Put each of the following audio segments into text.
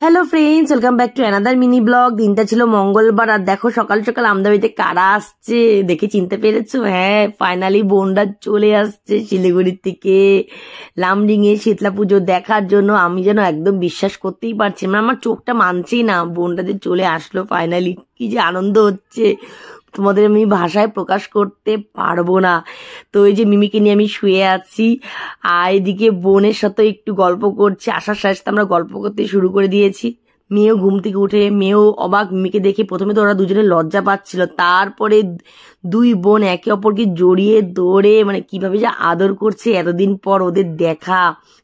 Hello friends, welcome back to another mini blog. দিনটা ছিল মঙ্গলবার আর দেখো সকাল সকাল আমাদের বাড়িতে কারা আসছে দেখে চিনতে পেরেছো? হ্যাঁ, ফাইনালি বোনরা চলে আসছে শিলিগুড়ির থেকে লামডিং এ শীতলা পুজো দেখার জন্য। আমি যেন একদম বিশ্বাস করতেই পারছি না, আমার চোখটা মানছেই না। বোনরা যে চলে আসলো ফাইনালি, কি যে আনন্দ হচ্ছে তোমাদের আমি ভাষায় প্রকাশ করতে পারবো না। তো এই যে মিমিকে নিয়ে আমি শুয়ে আছি আর এদিকে বোনের সাথে একটু গল্প করছি। আসার সাথে সাথে আমরা গল্প করতে শুরু করে দিয়েছি। মেয়েও ঘুম থেকে উঠে, মেয়েও অবাক মিমিকে দেখে। প্রথমে তো ওরা দুজনে লজ্জা পাচ্ছিল, তারপরে দুই বোন একে অপরকে জড়িয়ে ধরে মানে কিভাবে যে আদর করছে। এতদিন পর ওদের দেখা,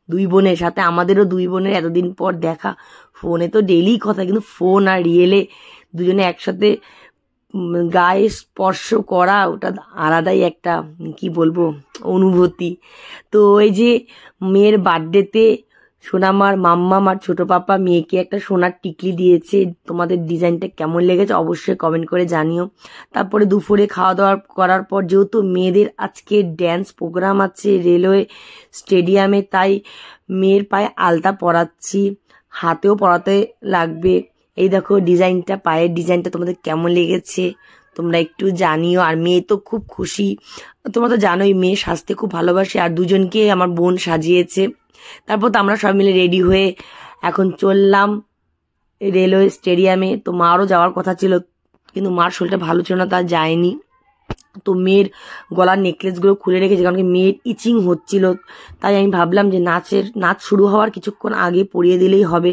দুই বোনের সাথে আমাদেরও দুই বোনের এতদিন পর দেখা। ফোনে তো ডেইলি কথা, কিন্তু ফোন আর রিয়েলে দুজনে একসাথে গায়ে স্পর্শ করা, ওটা আলাদাই একটা কি বলবো অনুভূতি। তো এই যে মেয়ের বার্থডেতে সোনামার মাম্মা আর ছোট পাপা মেয়েকে একটা সোনার টিকলি দিয়েছে। তোমাদের ডিজাইনটা কেমন লেগেছে অবশ্যই কমেন্ট করে জানিও। তারপরে দুপুরে খাওয়া দাওয়া করার পর যেহেতু মেয়েদের আজকে ড্যান্স প্রোগ্রাম আছে রেলওয়ে স্টেডিয়ামে, তাই মেয়ের পায়ে আলতা পরাচ্ছি, হাতেও পরাতে লাগবে। এই দেখো ডিজাইনটা, পায়ের ডিজাইনটা তোমাদের কেমন লেগেছে তোমরা একটু জানিও। আর মেয়ে তো খুব খুশি, তোমরা তো জানোই মেয়ে সাজতে খুব ভালোবাসে। আর দুজনকে আমার বোন সাজিয়েছে। তারপর তো আমরা সব মিলে রেডি হয়ে এখন চললাম রেলওয়ে স্টেডিয়ামে। তো মারও যাওয়ার কথা ছিল, কিন্তু মার শরীরটা ভালো ছিল না, তা যায়নি। তো মেয়ের গলার নেকলেসগুলো খুলে রেখেছে, কারণ কি মেয়ের ইচিং হচ্ছিল। তাই আমি ভাবলাম যে নাচ শুরু হওয়ার কিছুক্ষণ আগে পরিয়ে দিলেই হবে।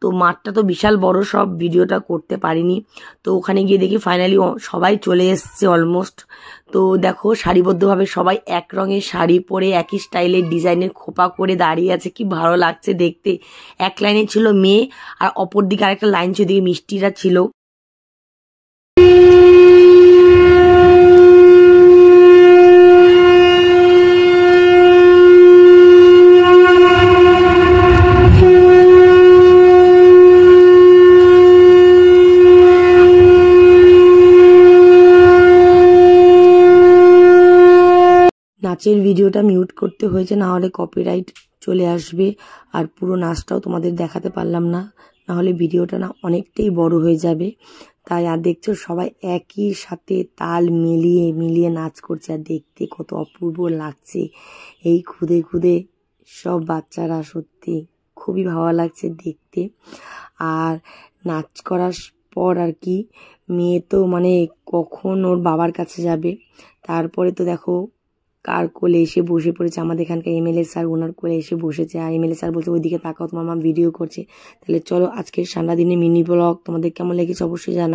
তো মাঠটা তো বিশাল বড়, সব ভিডিওটা করতে পারিনি। তো ওখানে গিয়ে দেখি ফাইনালি সবাই চলে এসছে অলমোস্ট। তো দেখো সারিবদ্ধভাবে সবাই এক রঙের শাড়ি পরে একই স্টাইলের ডিজাইনের খোপা করে দাঁড়িয়ে আছে, কি ভালো লাগছে দেখতে। এক লাইনে ছিল মেয়ে আর অপর দিকে আরেকটা লাইন ছিল, দিকে মিষ্টিরা ছিল। নাচের ভিডিওটা মিউট করতে হয়েছে, না হলে কপিরাইট চলে আসবে। আর পুরো নাচটাও তোমাদের দেখাতে পারলাম না, না হলে ভিডিওটা না অনেকটাই বড় হয়ে যাবে। তাই আর দেখছো সবাই একই সাথে তাল মিলিয়ে মিলিয়ে নাচ করছে, আর দেখতে কত অপূর্ব লাগছে। এই খুদে খুদে সব বাচ্চারা, সত্যি খুবই ভালো লাগছে দেখতে। আর নাচ করার পর আর কি মেয়ে তো মানে কখন ওর বাবার কাছে যাবে। তারপরে তো দেখো কার কোলে এসে বসে পড়েছে, আমাদের এখানকার এমএলএ স্যার, ওনার কোলে এসে বসেছে। আর এমএলএ স্যার বলছে ওইদিকে তাকাও, তোমার মা ভিডিও করছে। তাহলে চলো আজকের সারাদিনের মিনি ব্লগ তোমাদের কেমন লেগেছে অবশ্যই জানাও।